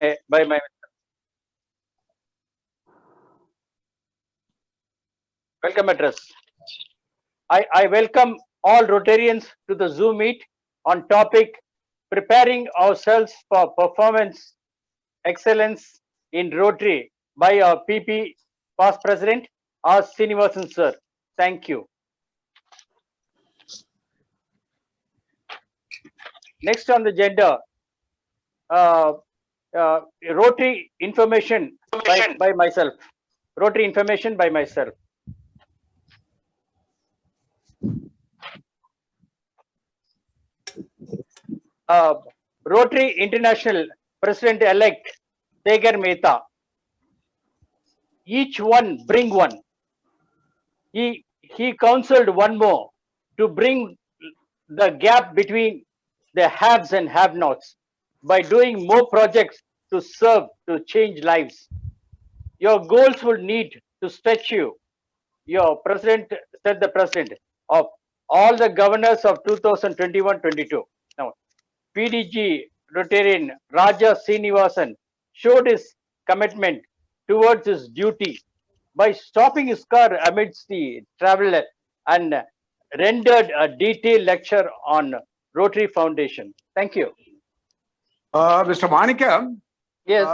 by my welcome address. I welcome all Rotarians to the Zoom meet on topic preparing ourselves for performance excellence in Rotary by our PP past president, R. Srinivasan sir. Thank you. Next on the agenda, Rotary information by myself. Rotary information by myself. Rotary International President-elect Tegar Mehta. Each one bring one. He counseled one more to bring the gap between the haves and have-nots by doing more projects to serve, to change lives. Your goals will need to stretch you. Your president said the president of all the governors of 2021-22. Now, PDG Rotarian Raja Srinivasan showed his commitment towards his duty by stopping his car amidst the travel and rendered a detailed lecture on Rotary Foundation. Thank you. Mr. Manikam, Yes.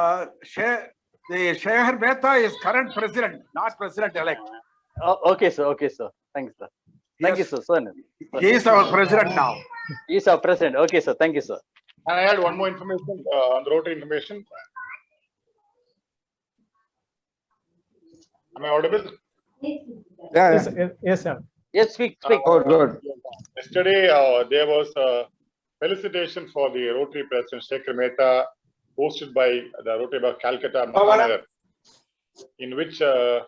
The Shekhar Mehta is current president, not president-elect. Okay, sir. Okay, sir. Thanks, sir. Thank you, sir. He is our president now. He is our president. Okay, sir. Thank you, sir. And I had one more information on the Rotary information. Am I audible? Yes, sir. Yes, speak. Oh, good. Yesterday, there was a felicitation for the Rotary President Shekhar Mehta, hosted by the Rotary of Calcutta, Mahanagar, in which there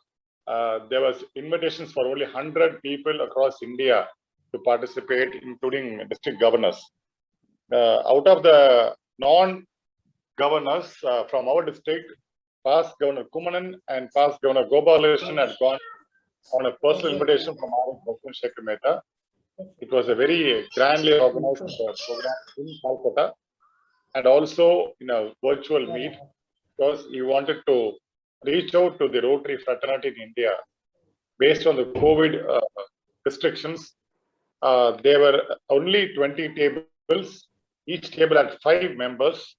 was invitations for only 100 people across India to participate, including district governors. Out of the non-governors from our district, past Governor Kumanan and past Governor Gopalakrishnan had gone on a personal invitation from our President Shekhar Mehta. It was a very grandly organized program in Calcutta and also in a virtual meet because he wanted to reach out to the Rotary fraternity in India. Based on the COVID restrictions, there were only 20 tables. Each table had 5 members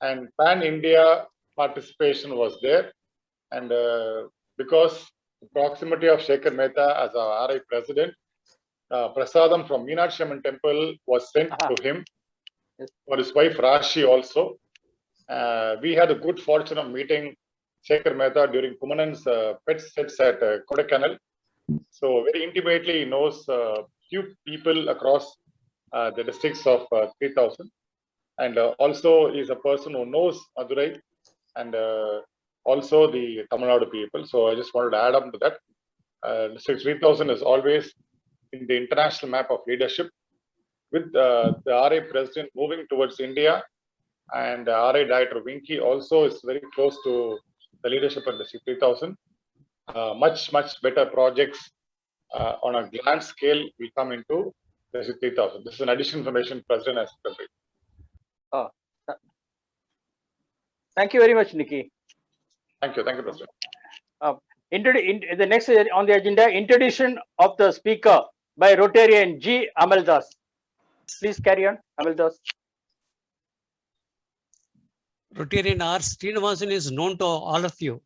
and pan-India participation was there. And because the proximity of Shekhar Mehta as our RI president, Prasadam from Meenakshi Amman temple was sent to him for his wife Rashi also. We had a good fortune of meeting Shekhar Mehta during Kumanan's pet sets at Kodaikanal. So very intimately he knows few people across the districts of 3000. And also is a person who knows Madurai and also the Tamil Nadu people. So I just wanted to add up to that. District 3000 is always in the international map of leadership with the RA president moving towards India and RA director Winky also is very close to the leadership of District 3000. Much better projects on a grand scale will come into District 3000. This is an additional information president has prepared. Thank you very much, Nikki. Thank you, President. The next on the agenda, introduction of the speaker by Rotarian G. Amaldas. Please carry on, Amaldas. Rotarian R. Srinivasan is known to all of you.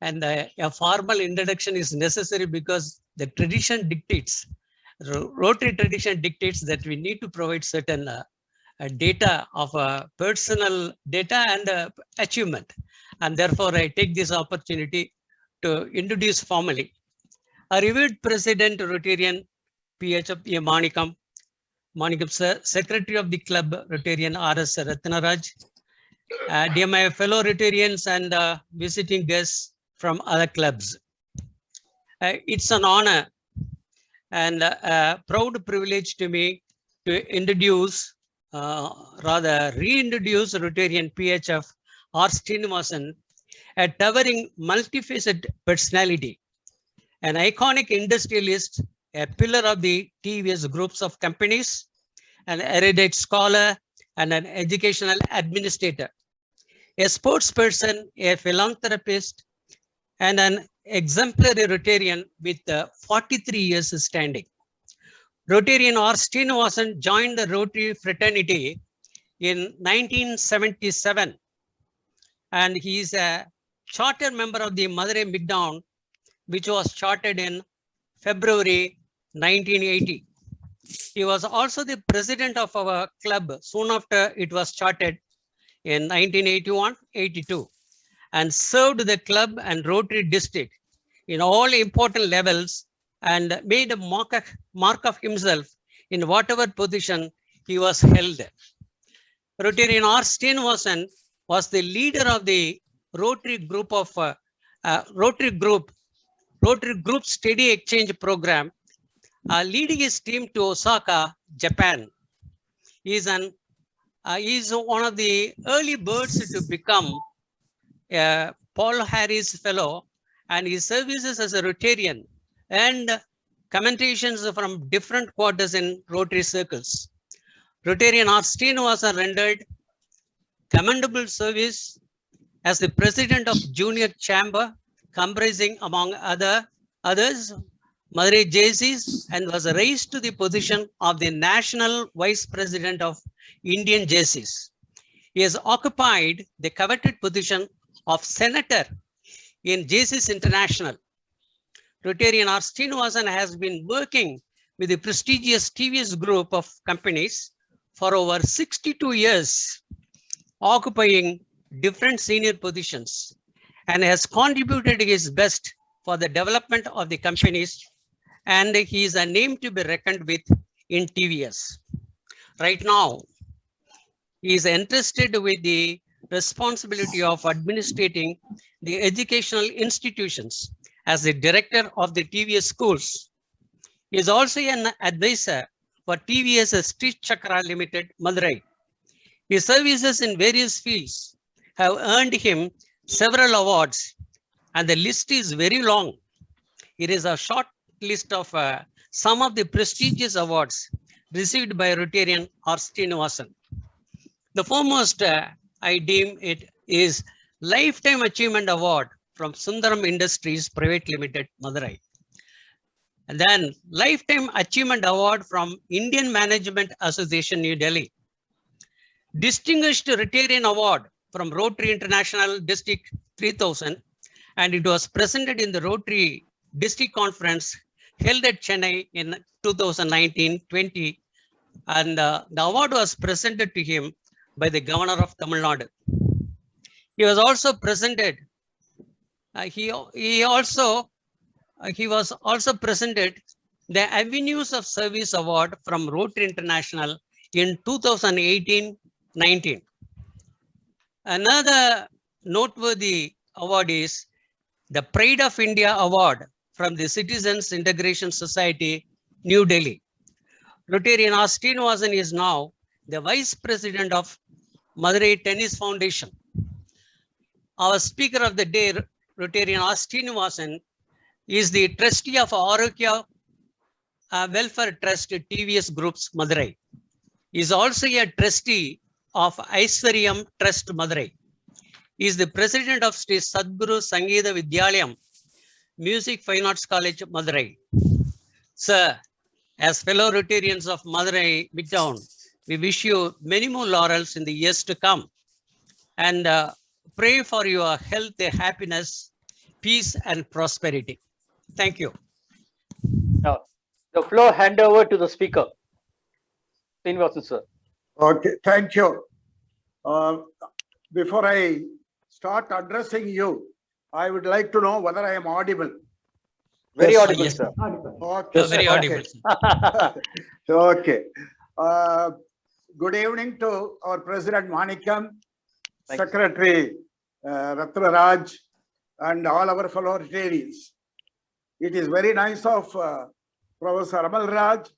And a formal introduction is necessary because the tradition dictates, Rotary tradition dictates that we need to provide certain data of personal data and achievement. And therefore, I take this opportunity to introduce formally. Our revered President Rotarian PH Manikam sir, Secretary of the Club Rotarian R.S. Ratnaraj, dear my fellow Rotarians and visiting guests from other clubs. It's an honor and a proud privilege to me to introduce, rather reintroduce Rotarian PHF R. Srinivasan, a towering multifaceted personality, an iconic industrialist, a pillar of the TVS groups of companies, an erudite scholar, and an educational administrator. a sports person, a philanthropist, and an exemplary Rotarian with 43 years standing. Rotarian R. Srinivasan joined the Rotary fraternity in 1977, and he is a charter member of the Madurai Midtown, which was chartered in February 1980. He was also the president of our club soon after it was chartered in 1981-82, and served the club and Rotary district in all important levels and made a mark of himself in whatever position he was held. Rotarian R. Srinivasan was the leader of the Rotary Group Steady Exchange Program, leading his team to Osaka, Japan. He is one of the early birds to become a Paul Harris Fellow, and his services as a Rotarian and commentations from different quarters in Rotary circles. Rotarian R. Srinivasan rendered commendable service as the president of Junior Chamber, comprising among others Madurai JCs, and was raised to the position of the National Vice President of Indian JCs. He has occupied the coveted position of Senator in JCs International. Rotarian R. Srinivasan has been working with the prestigious TVS group of companies for over 62 years, occupying different senior positions, and has contributed his best for the development of the companies, and he is a name to be reckoned with in TVS. Right now, he is entrusted with the responsibility of administrating the educational institutions as the director of the TVS schools. He is also an advisor for TVS Street Chakra Limited, Madurai. His services in various fields have earned him several awards, and the list is very long. It is a short list of some of the prestigious awards received by Rotarian R. Srinivasan. The foremost, I deem it, is Lifetime Achievement Award from Sundaram Industries Private Limited, Madurai. And then Lifetime Achievement Award from Indian Management Association, New Delhi. Distinguished Rotarian Award from Rotary International District 3000, and it was presented in the Rotary District Conference held at Chennai in 2019-20, and the award was presented to him by the Governor of Tamil Nadu. He was also presented. He was also presented the Avenues of Service Award from Rotary International in 2018-19. Another noteworthy award is the Pride of India Award from the Citizens Integration Society, New Delhi. Rotarian R. Srinivasan is now the Vice President of Madurai Tennis Foundation. Our speaker of the day, Rotarian R. Srinivasan, is the trustee of Arogya Welfare Trust TVS Groups, Madurai. He is also a trustee of Aishwaryam Trust, Madurai. He is the president of Sri Sadguru Sangeeta Vidyalayam Music Fine Arts College, Madurai. Sir, as fellow Rotarians of Madurai Midtown, we wish you many more laurels in the years to come, and pray for your health, happiness, peace, and prosperity. Thank you. Now, the floor hand over to the speaker. Srinivasan, sir. Okay, thank you. Before I start addressing you, I would like to know whether I am audible. Very Yes, audible, yes. sir. Okay. Very audible. Okay. Good evening to our President Manikam, Thank you. Secretary Ratna Raj, and all our fellow Rotarians. It is very nice of Professor Amal Raj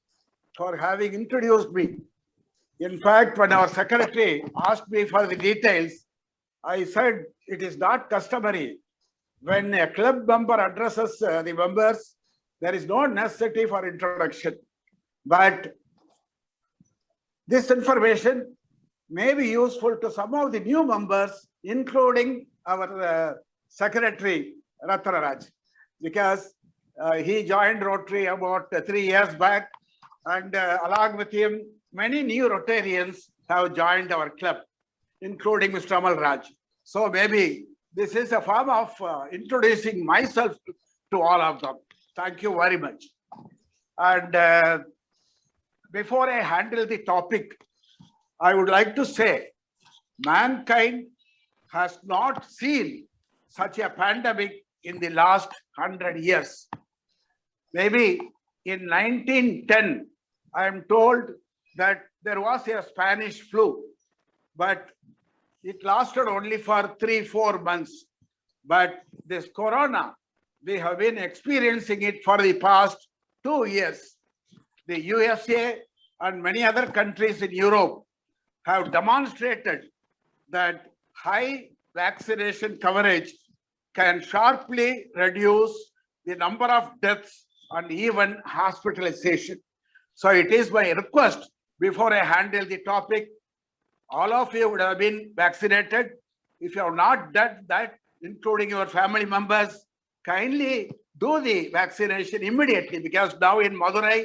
for having introduced me. In fact, when our secretary asked me for the details, I said it is not customary. When a club member addresses the members, there is no necessity for introduction. But this information may be useful to some of the new members including our secretary, Ratna Raj, because he joined Rotary about 3 years back, and along with him, many new Rotarians have joined our club, including Mr. Amal Raj. So maybe this is a form of introducing myself to all of them. Thank you very much. And before I handle the topic, I would like to say mankind has not seen such a pandemic in the last 100 years. Maybe in 1910, I am told that there was a Spanish flu, but it lasted only for 3-4 months. But this corona, we have been experiencing it for the past 2 years. The USA and many other countries in Europe have demonstrated that high vaccination coverage can sharply reduce the number of deaths and even hospitalization. So it is my request, before I handle the topic, all of you would have been vaccinated. If you have not done that, including your family members, kindly do the vaccination immediately, because now in Madurai,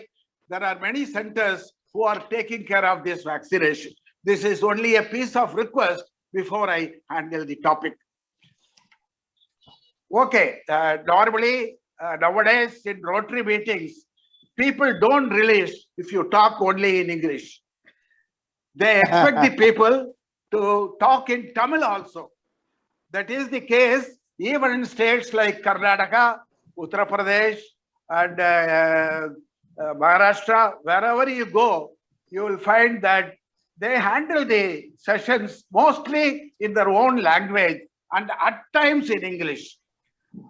there are many centers who are taking care of this vaccination. This is only a piece of request before I handle the topic. Okay, normally nowadays in Rotary meetings, people don't release if you talk only in English. They expect the people to talk in Tamil also. That is the case even in states like Karnataka, Uttar Pradesh, and Maharashtra. Wherever you go, you will find that they handle the sessions mostly in their own language and at times in English.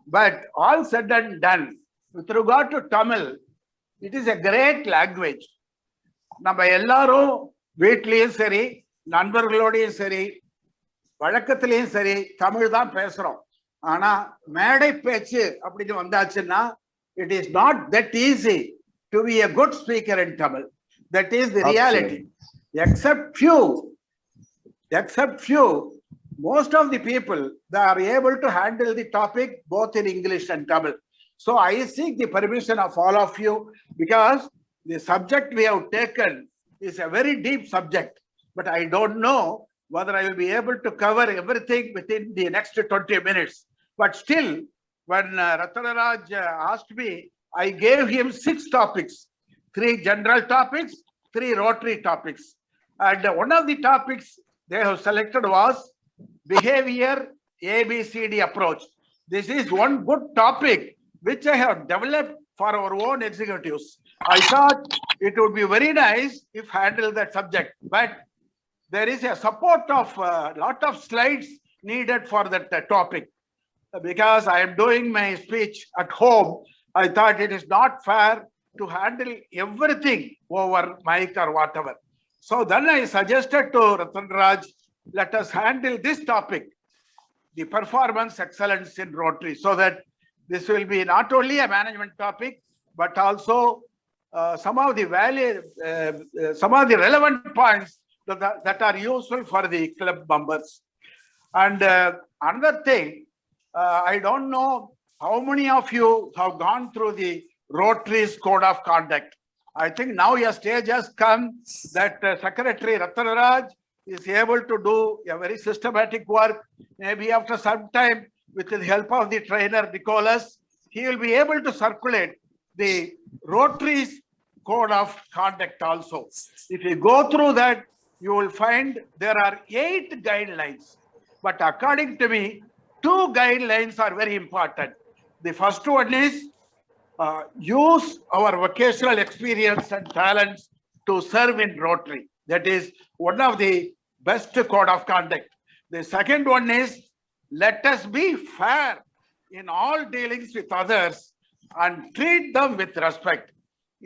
But all said and done, with regard to Tamil, it is a great language. நம்ம எல்லாரும் வீட்லயும் சரி, நண்பர்களோடையும் சரி, வழக்கத்திலையும் சரி, தமிழ் தான் பேசுறோம். ஆனா மேடை பேச்சு அப்படின்னு வந்தாச்சுன்னா, it is not that easy to be a good speaker in Tamil. That is the reality. Except few, most of the people, they are able to handle the topic both in English and Tamil. So I seek the permission of all of you, because the subject we have taken is a very deep subject, but I don't know whether I will be able to cover everything within the next 20 minutes. But still, when Ratna Raj asked me, I gave him 6 topics, 3 general topics, 3 Rotary topics. And one of the topics they have selected was behavior ABCD approach. This is one good topic which I have developed for our own executives. I thought it would be very nice if handle that subject, but there is a support of a lot of slides needed for that topic. Because I am doing my speech at home, I thought it is not fair to handle everything over mic or whatever. So then I suggested to Ratna Raj, let us handle this topic, the performance excellence in Rotary, so that this will be not only a management topic, but also some of the relevant points that are useful for the club members. And another thing, I don't know how many of you have gone through the Rotary's code of conduct. I think now a stage has come that Secretary Ratna Raj is able to do a very systematic work. Maybe after some time, with the help of the trainer Nicholas, he will be able to circulate the Rotary's code of conduct also. If you go through that, you will find there are 8 guidelines. But according to me, 2 guidelines are very important. The first one is use our vocational experience and talents to serve in Rotary. That is one of the best code of conduct. The second one is, let us be fair in all dealings with others and treat them with respect.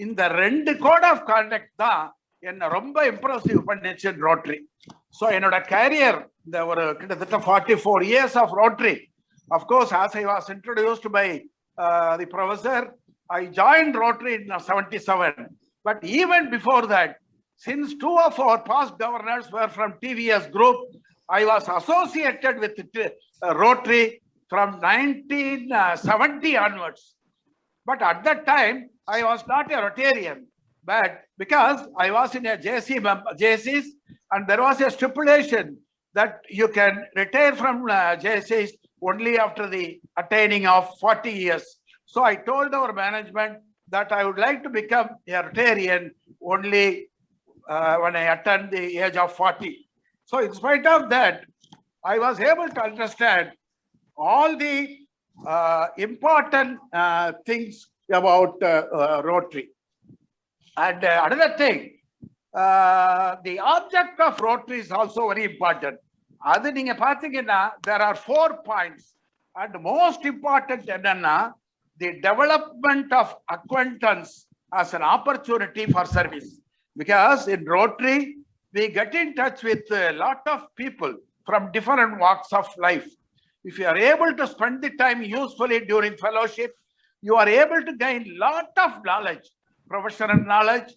In the ரெண்டு code of conduct தான் என்ன ரொம்ப impressive பண்ணிச்சு Rotary. So என்னோட career, இந்த ஒரு கிட்டத்தட்ட 44 years of Rotary. Of course, as I was introduced by the professor, I joined Rotary in 77. But even before that, since 2 of our past governors were from TVS group, I was associated with Rotary from 1970 onwards. But at that time, I was not a Rotarian. But because I was in a JCs, and there was a stipulation that you can retire from JCs only after the attaining of 40 years. So I told our management that I would like to become a Rotarian only when I attain the age of 40. So in spite of that, I was able to understand all the important things about Rotary. And another thing, the object of Rotary is also very important. அது நீங்க பாத்தீங்கன்னா there are 4 points, and most important என்னன்னா the development of acquaintance as an opportunity for service. Because in Rotary we get in touch with a lot of people from different walks of life. If you are able to spend the time usefully during fellowship, you are able to gain lot of knowledge, professional knowledge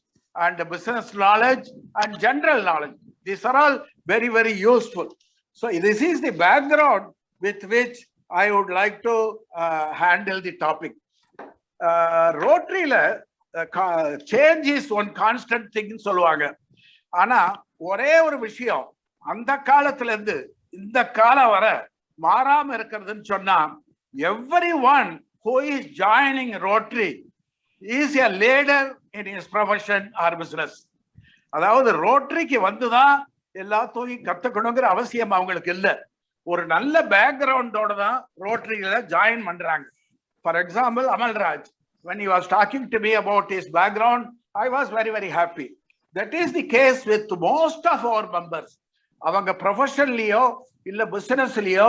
and business knowledge and general knowledge. These are all very, very useful. So this is the background with which I would like to handle the topic. Rotary change is one constant thing in சொல்லுவாங்க. ஆனா ஒரே ஒரு விஷயம் அந்த காலத்துல இருந்து இந்த காலம் வரை மாறாம இருக்கிறதுன்னு சொன்னா, everyone who is joining Rotary is a leader in his profession or business. அதாவது ரோட்டரிக்கு வந்துதான் எல்லாத்தையும் கத்துக்கணுங்கிற அவசியம் அவங்களுக்கு இல்ல. ஒரு நல்ல பேக்ரவுண்டோட தான் ரோட்டரியில ஜாயின் பண்றாங்க. For example, Amalraj, when he was talking to me about his background, I was very, very happy. That is the case with most of our members. அவங்க ப்ரொஃபஷன்லயோ இல்ல பிசினஸ்லயோ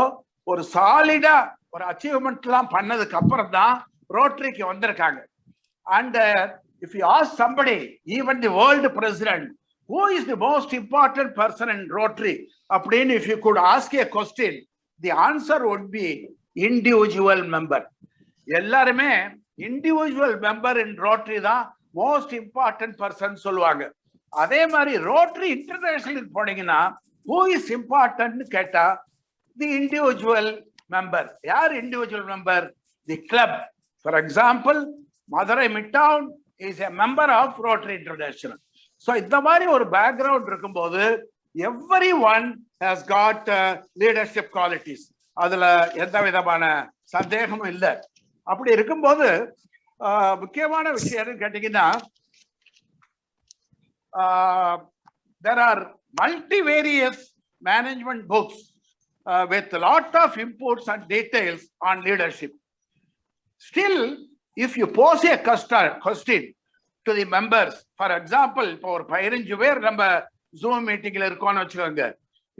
ஒரு சாலிடா ஒரு அச்சீவ்மெண்ட் எல்லாம் பண்ணதுக்கு அப்புறம் தான் ரோட்டரிக்கு வந்திருக்காங்க. And if you ask somebody, even the world president, who is the most important person in Rotary, அப்படின்னு if you could ask a question, the answer would be individual member. எல்லாருமே individual member in Rotary தான் most important person சொல்லுவாங்க. அதே மாதிரி rotary international போனீங்கன்னா who is important கேட்டா the individual member. யார் individual member? The club. For example, Madurai Midtown is a member of Rotary International. So இந்த மாதிரி ஒரு பேக்ரவுண்ட் இருக்கும்போது everyone has got leadership qualities. அதுல எந்த விதமான சந்தேகமும் இல்லை. அப்படி இருக்கும்போது முக்கியமான விஷயம் கேட்டீங்கன்னா, there are multivarious management books with a lot of inputs and details on leadership. Still, if you pose a question to the members, for example, for 15 பேர் நம்ம Zoom meetingல இருக்கோம்னு வச்சுக்கோங்க,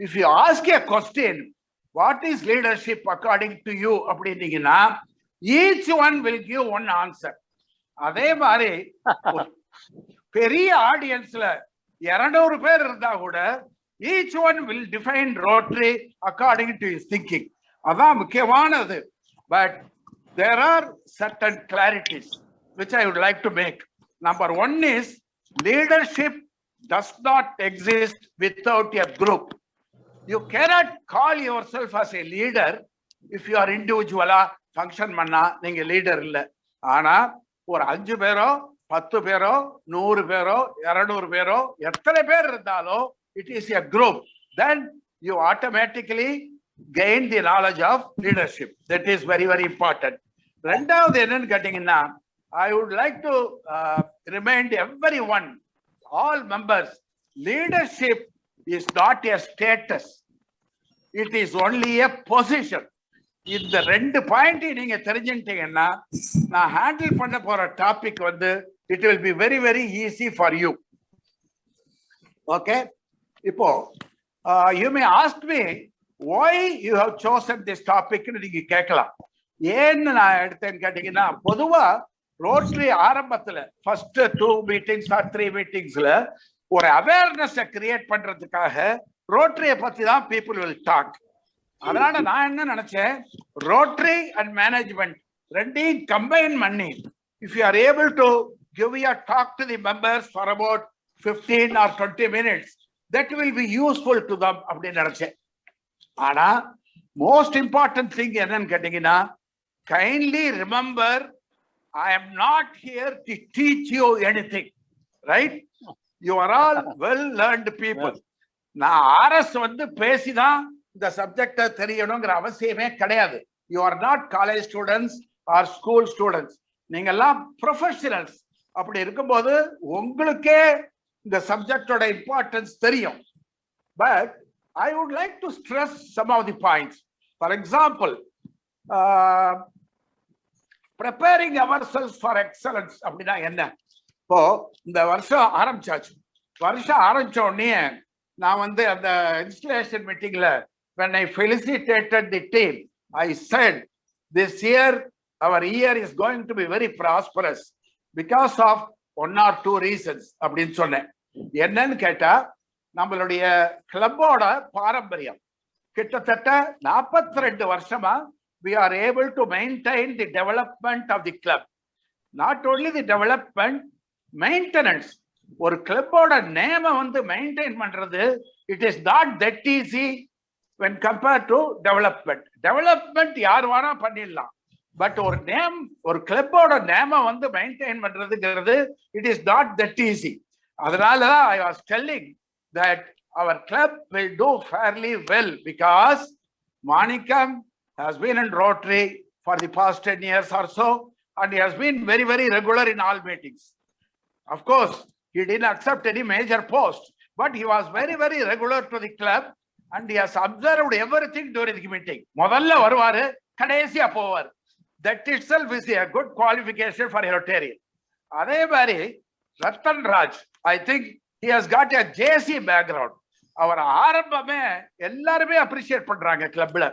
if you ask a question, what is leadership according to you அப்படின்னீங்கன்னா, each one will give one answer. அதே மாதிரி பெரிய ஆடியன்ஸ்ல 200 பேர் இருந்தா கூட each one will define Rotary according to his thinking. அதான் முக்கியமானது. But there are certain clarities which I would like to make. Number one is leadership does not exist without a group. You cannot call yourself as a leader if you are individual function பண்ணா நீங்க leader இல்ல. ஆனா ஒரு 5 பேரோ 10 பேரோ 100 பேரோ 200 பேரோ எத்தனை பேர் இருந்தாலும் it is a group, then you automatically gain the knowledge of leadership. That is very, very important. ரெண்டாவது என்னன்னு கேட்டீங்கன்னா, I would like to remind everyone, all members, leadership is not a status. It is only a position. இந்த 2 point நீங்க தெரிஞ்சுட்டீங்கன்னா, நான் handle பண்ண போற topic வந்து it will be very, very easy for you. Okay? இப்போ you may ask me why you have chosen this topic னு நீங்க கேட்கலாம். ஏன்னு நான் எடுத்தேன்னு கேட்டீங்கன்னா, பொதுவா ரோட்டரி ஆரம்பத்துல ஃபர்ஸ்ட் 2 மீட்டிங்ஸ் ஆர் 3 மீட்டிங்ஸ்ல ஒரு அவேர்னஸ் கிரியேட் பண்றதுக்காக ரோட்டரியை பத்தி தான் பீப்புள் வில் டாக். அதனால நான் என்ன நினைச்சேன், ரோட்டரி அண்ட் மேனேஜ்மெண்ட் ரெண்டையும் கம்பைன் பண்ணி if you are able to give you talk to the members for about 15 or 20 minutes, that will be useful to them அப்படின்னு நினைச்சேன். ஆனா most important thing என்னன்னு கேட்டீங்கன்னா, kindly remember, I am not here to teach you anything, right? You are all well learned people. நான் RS வந்து பேசிதான் இந்த சப்ஜெக்ட தெரியணுங்கிற அவசியமே கிடையாது. You are not college students or school students. நீங்க எல்லாம் ப்ரொஃபஷனல்ஸ். அப்படி இருக்கும்போது உங்களுக்கே இந்த சப்ஜெக்டோட இம்பார்ட்டன்ஸ் தெரியும். But I would like to stress some of the points. For example, preparing ourselves for excellence அப்படின்னா என்ன? இப்போ இந்த வருஷம் ஆரம்பிச்சாச்சு. வருஷம் ஆரம்பிச்ச உடனே நான் வந்து அந்த இன்ஸ்டலேஷன் மீட்டிங்ல when I felicitated the team, I said this year our year is going to be very prosperous because of one or two reasons அப்படின்னு சொன்னேன். என்னன்னு கேட்டா, நம்மளுடைய கிளப்போட பாரம்பரியம் கிட்டத்தட்ட 42 வருஷமா we are able to maintain the development of the club. Not only the development, maintenance. ஒரு கிளப்போட நேம வந்து மெயின்டைன் பண்றது it is not that easy when compared to development. Development யார் வேணா பண்ணிடலாம். பட் ஒரு நேம், ஒரு கிளப்போட நேம வந்து மெயின்டைன் பண்றதுங்கிறது it is not that easy. அதனால I was telling that our club will do fairly well because Manikam has been in Rotary for the past 10 years or so, and he has been very, very regular in all meetings. Of course, he didn't accept any major post, but he was very, very regular to the club, and he has observed everything during the meeting. முதல்ல வருவாரு, கடைசியா போவார். That itself is a good qualification for a Rotarian. அதே மாதிரி Ratan Raj, I think he has got a JC background. அவர் ஆரம்பமே எல்லாருமே appreciate பண்றாங்க கிளப்ல.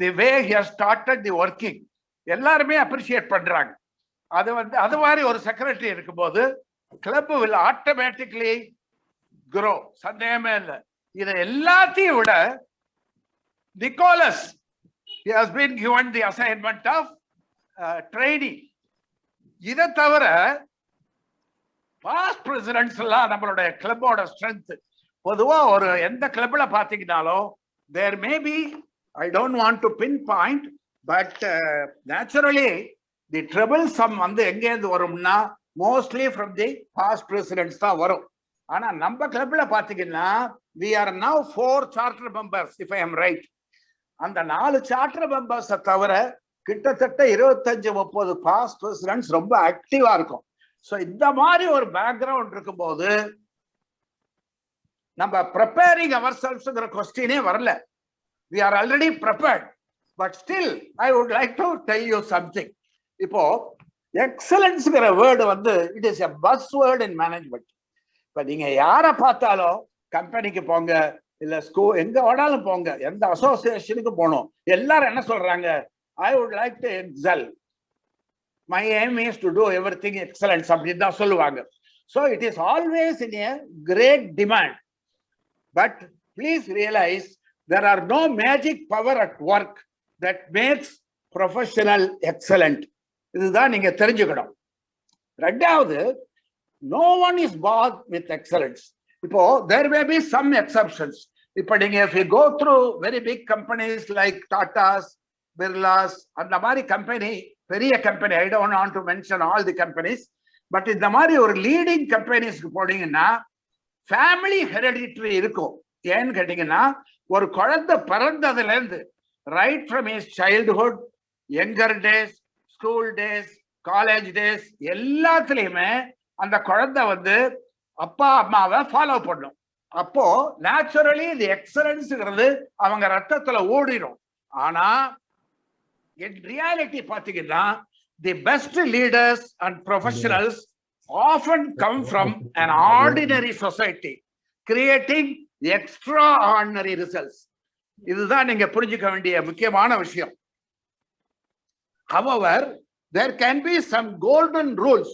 The way he has started the working, எல்லாருமே அப்ரிஷியேட் பண்றாங்க. அது வந்து அது மாதிரி ஒரு செக்ரட்டரி இருக்கும்போது கிளப் will automatically grow. சந்தேகமே இல்லை. இது எல்லாத்தையும் விட Nicolas, he has been given the assignment of training. இதை தவிர பாஸ்ட் பிரசிடென்ட்ஸ் எல்லாம் நம்மளுடைய கிளப்போட ஸ்ட்ரென்த். பொதுவா ஒரு எந்த கிளப்ல பாத்தீங்கன்னாலும் there may be, I don't want to pinpoint, but naturally the troublesome வந்து எங்க இருந்து வரும்னா mostly from the past presidents தான் வரும். ஆனா நம்ம கிளப்ல பாத்தீங்கன்னா we are now 4 charter members if I am right. அந்த 4 charter members தவிர கிட்டத்தட்ட 25-30 past presidents ரொம்ப ஆக்டிவா இருக்கும். சோ இந்த மாதிரி ஒரு பேக்ரவுண்ட் இருக்கும்போது நம்ம preparing ourselves-ங்கற क्वेश्चनே வரல. We are already prepared, but still I would like to tell you something. இப்போ எக்ஸலன்ஸ்ங்கிற வேர்டு வந்து it is a buzzword in management. இப்ப நீங்க யார பார்த்தாலும் கம்பெனிக்கு போங்க, இல்ல ஸ்கூல் எங்க வேணாலும் போங்க, எந்த அசோசியேஷனுக்கு போகணும், எல்லாரும் என்ன சொல்றாங்க? I would like to excel. My aim is to do everything excellence அப்படின்னு தான் சொல்லுவாங்க. So it is always in a great demand. But please realize there are no magic power at work that makes professional excellent. இதுதான் நீங்க தெரிஞ்சுக்கணும். ரெண்டாவது, no one is born with excellence. இப்போ there may be some exceptions. இப்போ நீங்க if you go through very big companies like Tata's, Birla's, அந்த மாதிரி company, பெரிய company, I don't want to mention all the companies, but இந்த மாதிரி ஒரு leading கம்பெனிஸ்க்கு போனீங்கன்னா ஃபேமிலி ஹெரிடிட்டரி இருக்கும். ஏன்னு கேட்டீங்கன்னா ஒரு குழந்தை பிறந்ததுல இருந்து right from his childhood, younger days, school days, college days எல்லாத்துலயுமே அந்த குழந்தை வந்து அப்பா அம்மாவை ஃபாலோ பண்ணும். அப்போ நேச்சுரலி இது எக்ஸலன்ஸ்ங்கிறது அவங்க ரத்தத்துல ஓடிடும். ஆனா in reality பாத்தீங்கன்னா the best leaders and professionals often come from an ordinary society creating extraordinary results. இதுதான் நீங்க புரிஞ்சுக்க வேண்டிய முக்கியமான விஷயம். However, there can be some golden rules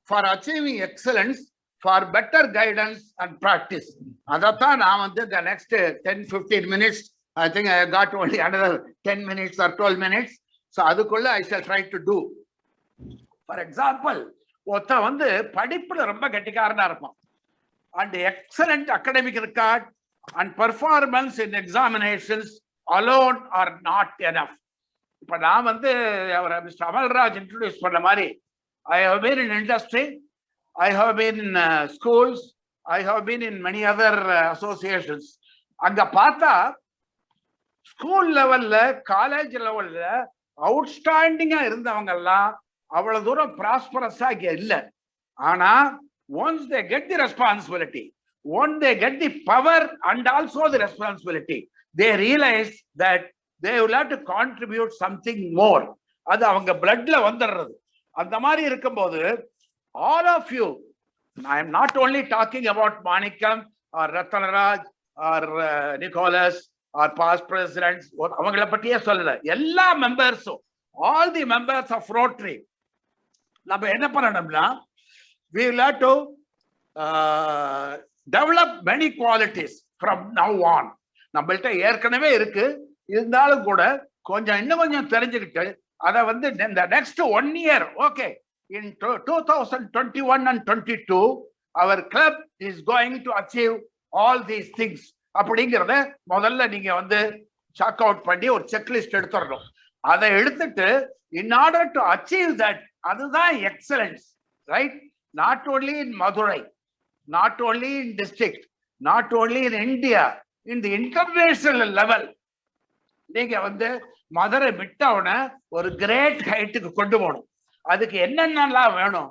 for achieving excellence for better guidance and practice. Adathaan நான் வந்து the next 10-15 minutes, I think I got only another 10 minutes or 12 minutes. So அதுக்குள்ள I shall try to do. For example, ஒருத்த வந்து படிப்புல ரொம்ப கெட்டிக்காரனா இருப்பான். And excellent academic record and performance in examinations alone are not enough. இப்ப நான் வந்து mister Amalraj introduce பண்ண மாதிரி I have been in industry, I have been in schools, I have been in many other associations. அங்க பார்த்தா school லெவல்ல college லெவல்ல அவுட்ஸ்டாண்டிங்கா இருந்தவங்க எல்லாம் அவ்வளவு தூரம் ப்ராஸ்பரஸா இங்க இல்ல. ஆனா once they get the responsibility, once they get the power and also the responsibility, they realize that they will have to contribute something more. அது அவங்க பிளட்ல வந்துடுறது. அந்த மாதிரி இருக்கும்போது all of you, I am not only talking about Manikam or Ratnaraj or Nicholas or past presidents, அவங்கள பத்தியே சொல்லல, எல்லா மெம்பர்ஸும், all the members of Rotary, நம்ம என்ன பண்ணணும்னா we will have to develop many qualities from now on. நம்மள்ட்ட ஏற்கனவே இருக்கு, இருந்தாலும் கூட கொஞ்சம் இன்னும் கொஞ்சம் தெரிஞ்சுக்கிட்டு அதை வந்து இந்த next 1 year, okay, in 2021 and 22 our club is going to achieve all these things அப்படிங்கறத முதல்ல நீங்க வந்து சாக் அவுட் பண்ணி ஒரு செக்லிஸ்ட் எடுத்துடணும். அதை எடுத்துட்டு in order to achieve that, அதுதான் excellence, right? Not only in Madurai, not only in district, not only in India, in the international level, நீங்க வந்து மதுரை விட்டவன ஒரு கிரேட் ஹைட்டுக்கு கொண்டு போகணும். அதுக்கு என்னென்னலாம் வேணும்?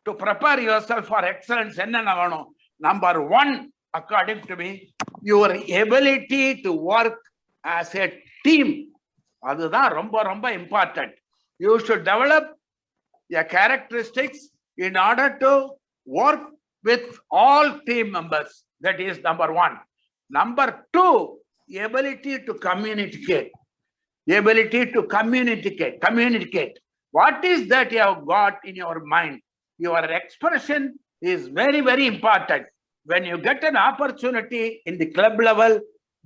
To prepare your self for excellence என்னென்ன வேணும்? Number 1, according to me, your ability to work as a team. அதுதான் ரொம்ப ரொம்ப important. You should develop your characteristics in order to work with all team members. That is number 1. Number 2, ability to communicate. Ability to communicate. What is that you have got in your mind? Your expression is very, very important. When you get an opportunity in the club level,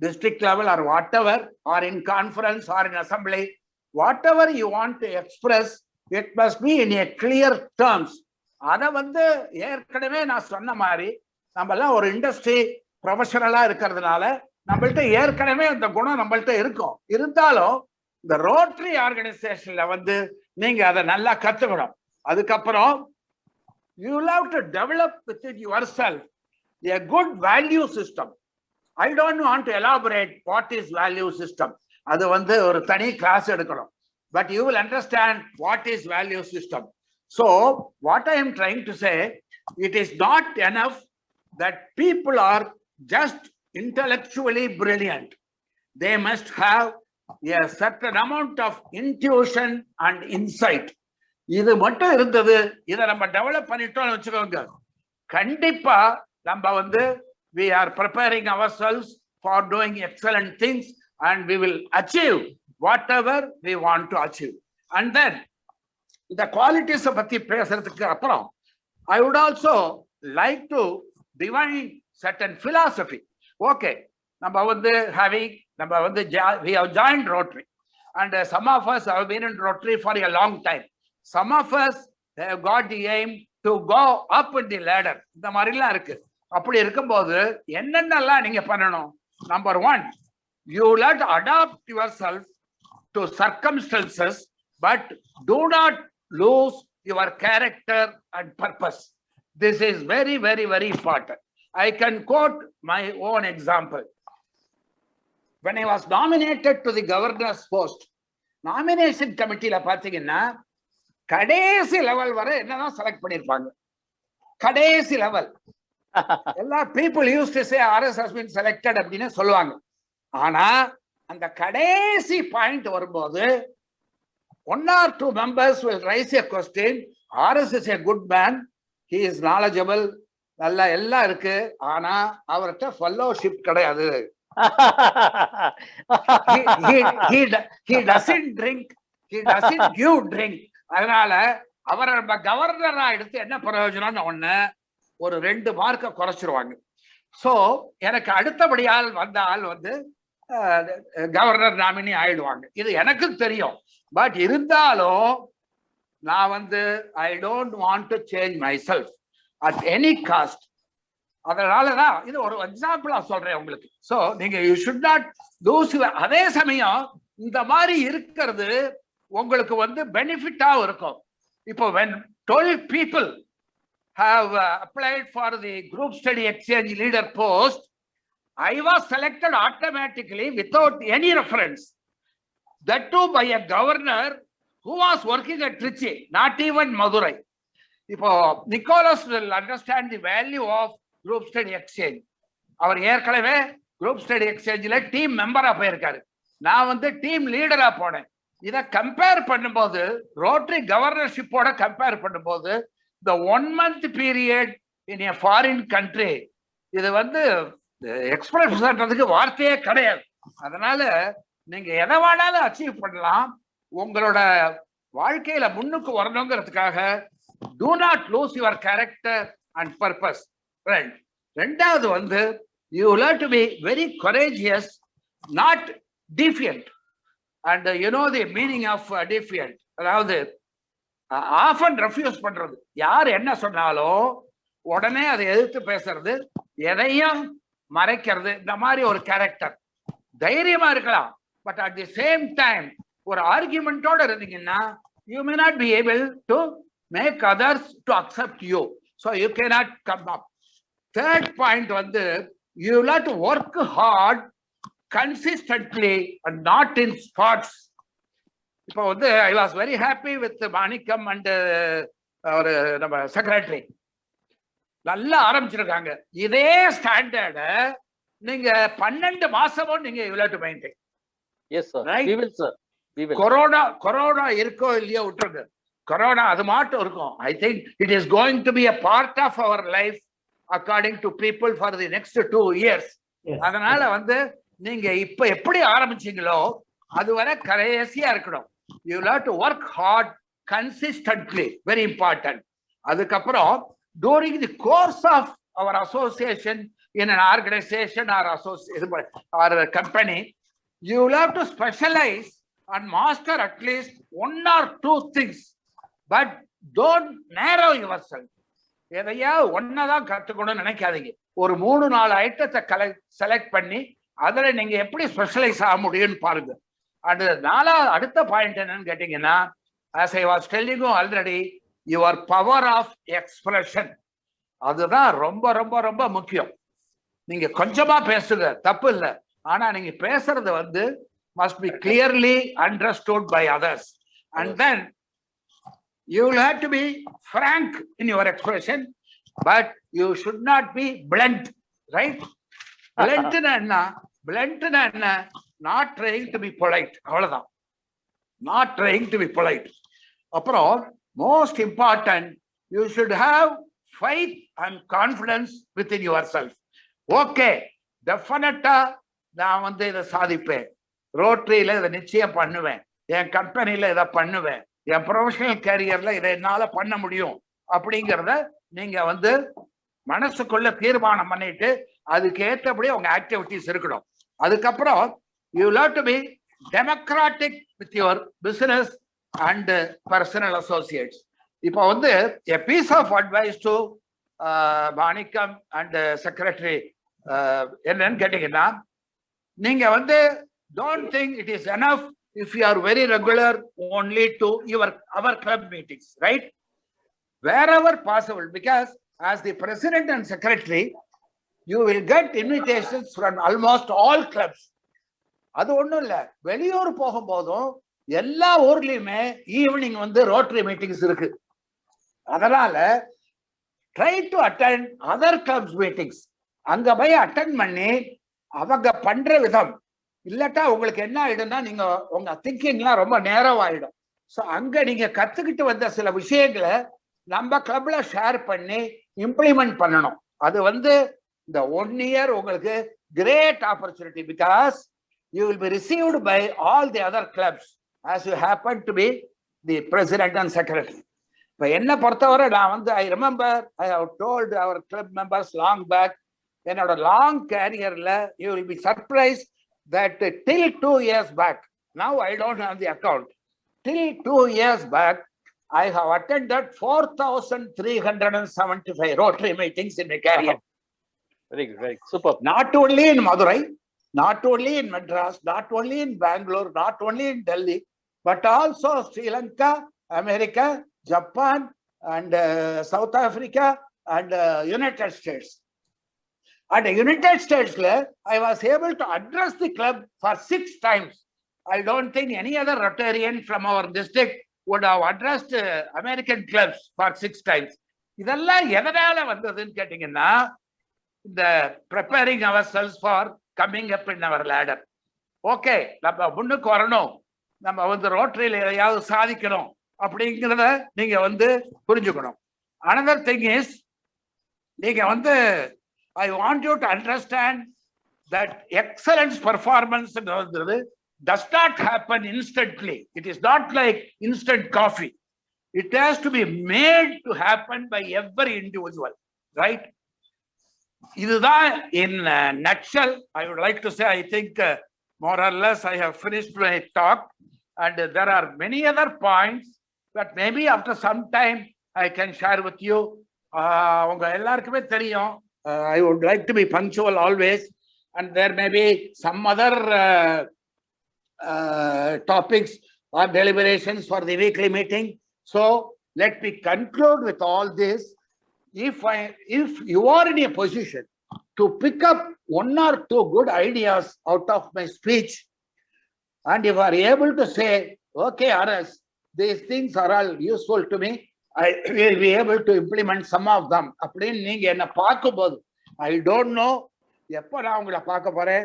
district level, or whatever, or in conference or in assembly, whatever you want to express, it must be in a clear terms. அதை வந்து ஏற்கனவே நான் சொன்ன மாதிரி நம்ம எல்லாம் ஒரு industry ப்ரொஃபஷனலா இருக்கிறதுனால நம்மள்ட்ட ஏற்கனவே அந்த குணம் நம்மள்ட்ட இருக்கும். இருந்தாலும் இந்த ரோட்டரி ஆர்கனைசேஷன்ல வந்து நீங்க அதை நல்லா கத்துக்கணும். அதுக்கப்புறம் you will have to develop within yourself a good value system. I don't want to elaborate what is value system. அது வந்து ஒரு தனி கிளாஸ் எடுக்கணும். But you will understand what is value system. So what I am trying to say, it is not enough that people are just intellectually brilliant. They must have a certain amount of intuition and insight. இது மட்டும் இருந்தது, இதை நம்ம develop பண்ணிட்டோம்னு வச்சுக்கோங்க, கண்டிப்பா நம்ம வந்து we are preparing ourselves for doing excellent things and we will achieve whatever we want to achieve. And then the qualities பத்தி பேசுறதுக்கு அப்புறம் I would also like to divine certain philosophy. Okay, நம்ம வந்து we have joined Rotary and some of us have been in Rotary for a long time. Some of us have got the aim to go up in the ladder. இந்த மாதிரிலாம் இருக்கு. அப்படி இருக்கும்போது என்னென்னலாம் நீங்க பண்ணணும்? Number 1, you will have to adapt yourself to circumstances, but do not lose your character and purpose. This is very, very, very important. I can quote my own example. When I was nominated to the governor's post, nomination committee la பாத்தீங்கன்னா கடைசி level வரை என்னதான் select பண்ணிருப்பாங்க. கடைசி level எல்லா people used to say RS has been selected அப்படின்னு சொல்லுவாங்க. ஆனா அந்த கடைசி பாயிண்ட் வரும்போது 1 or 2 members will raise a question. RS is a good man, he is knowledgeable, நல்லா எல்லாம் இருக்கு, ஆனா அவர்கிட்ட ஃபெல்லோஷிப் கிடையாது. he doesn't drink, he doesn't give drink. அதனால அவரை நம்ம கவர்னரா எடுத்து என்ன பிரயோஜனம்னு ஒண்ணு ஒரு 2 மார்க்க குறைச்சிருவாங்க. சோ எனக்கு அடுத்தபடியால் வந்த ஆள் வந்து கவர்னர் நாமினி ஆயிடுவாங்க. இது எனக்கு தெரியும். பட் இருந்தாலும் நான் வந்து I don't want to change myself at any cost. அதனாலதான் இது ஒரு எக்ஸாம்பிளா சொல்றேன் உங்களுக்கு. சோ நீங்க யூ ஷுட் நாட் லூஸ். அதே சமயம் இந்த மாதிரி இருக்கிறது உங்களுக்கு வந்து பெனிஃபிட்டாவும் இருக்கும். இப்போ when 12 people have applied for the group study exchange leader post, I was selected automatically without any reference. That too by a governor who was working at Trichy, not even Madurai. இப்போ Nicholas will understand the value of group study exchange. அவர் ஏற்கனவே group study எக்ஸ்சேஞ்சில் team மெம்பரா போயிருக்காரு. நான் வந்து team லீடரா போனேன். இதை compare பண்ணும்போது ரோட்டரி கவர்னர்ஷிப்போட கம்பேர் பண்ணும்போது the 1 month period in a foreign country, இது வந்து எக்ஸ்பிரஸ் பண்றதுக்கு வார்த்தையே கிடையாது. அதனால நீங்க எதை வேணாலும் அச்சீவ் பண்ணலாம். உங்களோட வாழ்க்கையில முன்னுக்கு வரணுங்கிறதுக்காக do not lose your character and purpose. Right. ரெண்டாவது வந்து you will have to be very courageous, not defiant. And you know the meaning of defiant. அதாவது often refuse பண்றது. யார் என்ன சொன்னாலும் உடனே அதை எதிர்த்து பேசுறது, எதையும் மறைக்கிறது, இந்த மாதிரி ஒரு கேரக்டர். தைரியமா இருக்கலாம், but at the same time ஒரு ஆர்குமெண்டோட இருந்தீங்கன்னா you may not be able to make others to accept you. So you cannot come up. Third point வந்து you will have to work hard consistently and not in spots. இப்போ வந்து I was very happy with Manikam and ஒரு நம்ம secretary நல்லா ஆரம்பிச்சிருக்காங்க. இதே ஸ்டாண்டர்ட நீங்க 12 மாசமும் நீங்க you will have to maintain. Yes sir. Right? We will sir. We will. Corona இருக்கோ இல்லையோ விட்டுருங்க. கொரோனா அது மாட்டும் இருக்கும். I think it is going to be a part of our life according to people for the next 2 years. அதனால வந்து நீங்க இப்ப எப்படி ஆரம்பிச்சீங்களோ அதுவரை கடைசியா இருக்கணும். You will have to work hard consistently, very important. அதுக்கப்புறம் during the course of our association in an organization or a company, you will have to specialize and master at least 1 or 2 things, but don't narrow yourself. எதையா ஒன்னதான் கத்துக்கணும்னு நினைக்காதீங்க. ஒரு 3-4 ஐட்டத்தை select பண்ணி அதுல நீங்க எப்படி ஸ்பெஷலைஸ் ஆக முடியும்னு பாருங்க. அது அடுத்த பாயிண்ட் என்னன்னு கேட்டீங்கன்னா, as I was telling you already, your power of expression. அதுதான் ரொம்ப ரொம்ப ரொம்ப முக்கியம். நீங்க கொஞ்சமா பேசுங்க, தப்பு இல்லை. ஆனா நீங்க பேசுறது வந்து must be clearly understood by others. And then you will have to be frank in your expression, but you should not be blunt. Right? Blunt na enna? Not trying to be polite. அவ்வளவுதான். Not trying to be polite. அப்புறம் most important, you should have faith and confidence within yourself. Okay, definitely நான் வந்து இதை சாதிப்பேன், ரோட்டரியில இதை நிச்சயம் பண்ணுவேன், என் கம்பெனில இதை பண்ணுவேன், என் ப்ரொஃபஷனல் கேரியர்ல இதை என்னால பண்ண முடியும் அப்படிங்கிறத நீங்க வந்து மனசுக்குள்ள தீர்மானம் பண்ணிட்டு அதுக்கு ஏற்றபடி உங்க ஆக்டிவிட்டிஸ் இருக்கணும். அதுக்கப்புறம் you will have to be democratic with your business and personal associates. இப்போ வந்து a piece of advice to Manikam and secretary என்னன்னு கேட்டீங்கன்னா, நீங்க வந்து don't think it is enough if you are very regular only to our club meetings, right? Wherever possible, because as the president and secretary you will get invitations from almost all clubs. அது ஒண்ணும் இல்ல, வெளியூர் போகும்போதும் எல்லா ஊர்லயுமே evening வந்து rotary meetings இருக்கு. அதனால try to attend other clubs meetings. அங்க போய் அட்டெண்ட் பண்ணி அவங்க பண்ற விதம் இல்லட்டா உங்களுக்கு என்ன ஆயிடும்னா, நீங்க உங்க திங்கிங்லாம் ரொம்ப நேரம் ஆயிடும். ஸோ அங்க நீங்க கத்துக்கிட்டு வந்த சில விஷயங்களை நம்ம கிளப்ல ஷேர் பண்ணி இம்ப்ளிமெண்ட் பண்ணணும். அது வந்து இந்த 1 year உங்களுக்கு great opportunity, because you will be received by all the other clubs as you happen to be the president and secretary. இப்ப என்ன பொறுத்தவரை நான் வந்து I remember I have told our club members long back, என்னோட long கேரியர்ல you will be surprised that till 2 years back, now I don't have the account, till 2 years back I have attended 4,375 Rotary meetings in my career. Very good. Very super. Not only in Madurai, not only in Madras, not only in Bangalore, not only in Delhi, but also Sri Lanka, America, Japan, and South Africa, and United States. At the United States, I was able to address the club for 6 times. I don't think any other Rotarian from our district would have addressed American clubs for 6 times. இதெல்லாம் எதனால வந்ததுன்னு கேட்டீங்கன்னா, இந்த preparing ourselves for coming up in our ladder. Okay, நம்ம முன்னுக்கு வரணும், நம்ம வந்து ரோட்டரியில எதையாவது சாதிக்கணும் அப்படிங்கிறத நீங்க புரிஞ்சுக்கணும். Another thing is, நீங்க I want you to understand that excellence performance does not happen instantly. It is not like instant coffee. It has to be made to happen by every individual, right? In a nutshell, I would like to say, I think more or less I have finished my talk, and there are many other points that maybe after some time I can share with you. உங்க எல்லாருக்குமே தெரியும், I would like to be punctual always, and there may be some other topics or deliberations for the weekly meeting. So let me conclude with all this. If you are in a position to pick up 1 or 2 good ideas out of my speech, and if you are able to say, okay, RS, these things are all useful to me, I will be able to implement some of them. அப்படின்னு நீங்க என்ன பார்க்கும்போது, I don't know எப்போ நான் உங்களை பார்க்க போறேன்,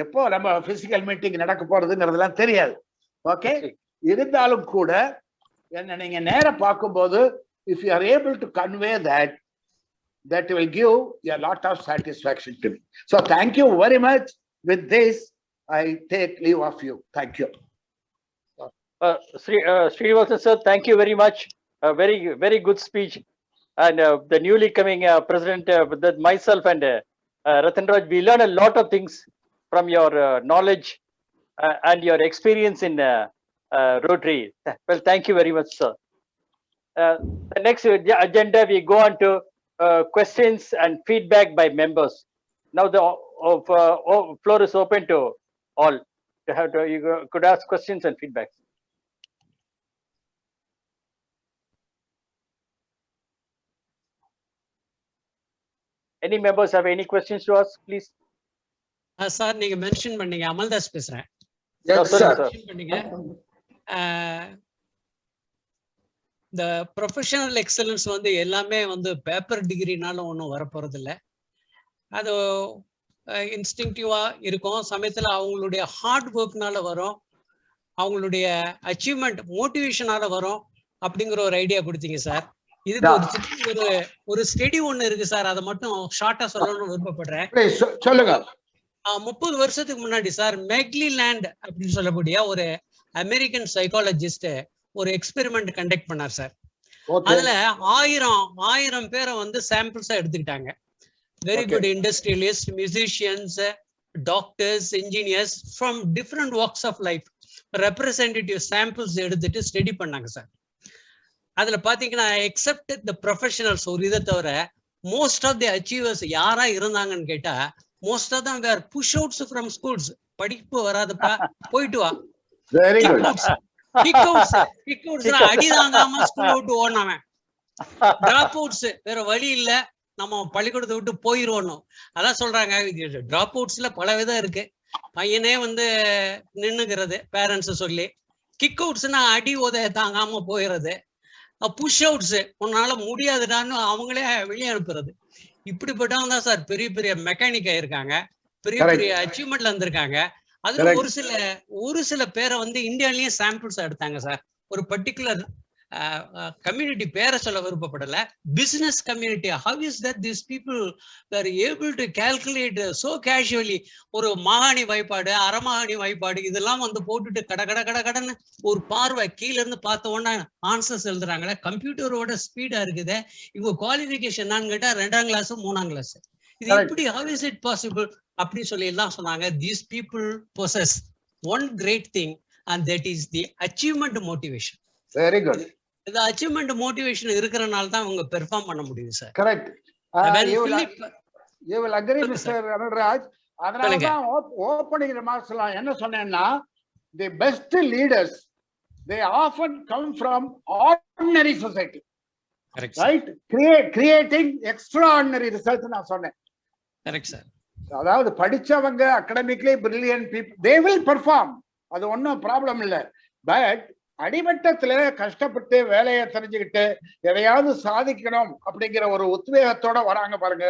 எப்போ நம்ம பிசிக்கல் மீட்டிங் நடக்க போறதுங்கிறதுலாம் தெரியாது. ஓகே, இருந்தாலும் கூட என்ன நீங்க நேர பார்க்கும்போது, if you are able to convey that, that will give a lot of satisfaction to me. So thank you very much. With this, I take leave of you. Thank you. Srinivasan sir, thank you very much. A very, very good speech. And the newly coming president, myself and Ratan Raj, we learn a lot of things from your knowledge and your experience in Rotary. Well, thank you very much, sir. The next agenda, we go on to questions and feedback by members. Now the floor is open to all. You could ask questions and feedback. Any members have any questions to ask, please? Sir, நீங்க mention பண்ணீங்க, அமல்தாஸ் பேசுறேன். பண்ணீங்க இந்த professional excellence எல்லாமே paper டிகிரினால ஒன்றும் வரப்போறது இல்லை. அது இன்ஸ்டிங்டிவா இருக்கும். சமயத்துல அவங்களுடைய ஹார்ட் ஒர்க்னால வரும், அவங்களுடைய அச்சீவ்மெண்ட் மோட்டிவேஷனால வரும் அப்படிங்கிற ஒரு ஐடியா கொடுத்தீங்க சார். இதுக்கு ஒரு ஸ்டடி ஒண்ணு இருக்கு சார், அதை மட்டும் ஷார்ட்டா சொல்லணும்னு விருப்பப்படுறேன். சொல்லுங்க. 30 வருஷத்துக்கு முன்னாடி சார், மெக்லிலேண்ட் அப்படின்னு சொல்லக்கூடிய ஒரு அமெரிக்கன் சைக்காலஜிஸ்ட் ஒரு எக்ஸ்பெரிமெண்ட் கண்டக்ட் பண்ணார் சார். அதுல 1000 பேரை சாம்பிள்ஸா எடுத்துக்கிட்டாங்க. Very good industrialist, musicians, doctors, engineers from different walks of life representative samples எடுத்துட்டு ஸ்டடி பண்ணாங்க சார். அதுல பாத்தீங்கன்னா, எக்ஸப்ட் த ப்ரொஃபஷனல்ஸ், ஒரு இதை தவிர மோஸ்ட் ஆஃப் தி அச்சீவர்ஸ் யாரா இருந்தாங்கன்னு கேட்டா, most of them were push outs from schools. படிப்பு வராதப்பா, போயிட்டு வா. அடி தாங்காம ஸ்கூல் விட்டு ஓடினவன். டிராப் அவுட்ஸ், வேற வழி இல்ல, நம்ம பள்ளிக்கூடத்தை விட்டு போயிருவோம். அதான் சொல்றாங்க, டிராப் அவுட்ஸ்ல பல விதம் இருக்கு. பையனே நின்னுக்கிறது பேரண்ட்ஸ் சொல்லி. கிக் அவுட்ஸ்னா அடி உதய தாங்காம போயிடுறது. புஷ் அவுட்ஸ், உன்னால முடியாதுடான்னு அவங்களே வெளியே அனுப்புறது. இப்படிப்பட்டவங்க தான் சார் பெரிய பெரிய மெக்கானிக் ஆயிருக்காங்க, பெரிய பெரிய அச்சீவ்மெண்ட்ல வந்திருக்காங்க. அதுல ஒரு சில பேரை இந்தியாலயே சாம்பிள்ஸ் எடுத்தாங்க சார். ஒரு பர்டிகுலர் கம்யூனிட்டி பேரை சொல்ல விருப்பப்படல, business community. How is that these people were able to calculate so casually? ஒரு மாகாணி வாய்ப்பாடு, அரைமாகாணி வாய்ப்பாடு இதெல்லாம் போட்டுட்டு கடன்னு ஒரு பார்வை கீழ இருந்து பார்த்த உடனே ஆன்சர்ஸ் எழுதுறாங்களே. கம்ப்யூட்டரோட ஸ்பீடா இருக்குது. இவங்க குவாலிஃபிகேஷன் என்னன்னு கேட்டா 2ஆம் கிளாஸ் 3ஆம் கிளாஸ். இது எப்படி, how is it possible அப்படி சொல்லி எல்லாம் சொன்னாங்க. These people possess one great thing, and that is the achievement motivation. Very good. The achievement motivation இருக்கிறனால தான் அவங்க பெர்ஃபார்ம் பண்ண முடியுது sir. Correct. You will agree, சொல்லுங்க Mr. Anugraj. சொல்லுங்க. அதனாலதான் opening remarks எல்லாம் என்ன சொன்னேன்னா, the best leaders, they often come from ordinary society, Correct, sir. right? Creating extraordinary results நான் சொன்னேன். Correct, sir. அதாவது படிச்சவங்க academically brilliant people, they will perform. அது ஒன்றும் ப்ராப்ளம் இல்லை. பட் அடிமட்டத்துல கஷ்டப்பட்டு வேலையை தெரிஞ்சுக்கிட்டு எதையாவது சாதிக்கணும் அப்படிங்கிற ஒரு உத்வேகத்தோட வராங்க பாருங்க,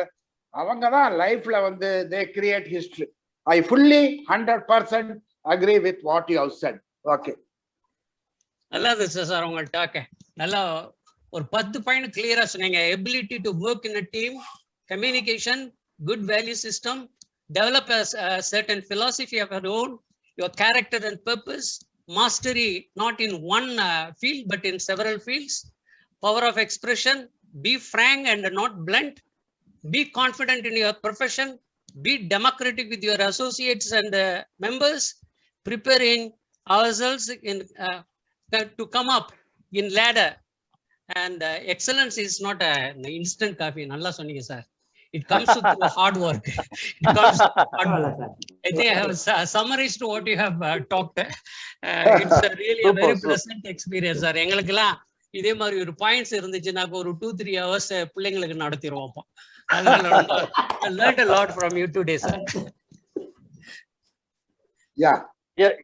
அவங்கதான் லைஃப்ல வந்து they create history. I fully 100% agree with what you have said. Okay. நல்லா இருந்துச்சு சார் உங்க டாக்க. நல்லா ஒரு 10 பாயிண்ட் கிளியரா சொன்னீங்க. Ability to work in a team, communication, good value system, develop a certain philosophy of your own, your character and purpose, mastery not in one field but in several fields, power of expression, be frank and not blunt, be confident in your profession, be democratic with your associates and members, preparing ourselves in to come up in ladder, and excellence is not an instant coffee. Nalla sonneenga sir. It comes through hard work. It comes through hard work. I think I have summarized what you have talked. It's really a very pleasant experience, sir. எங்களுக்கெல்லாம் இதே மாதிரி ஒரு points இருந்துச்சுன்னா ஒரு 2-3 hours பிள்ளைங்களுக்கு நடத்திடுவோம். அதனால I learned a lot from you today, sir. Yeah. Yeah.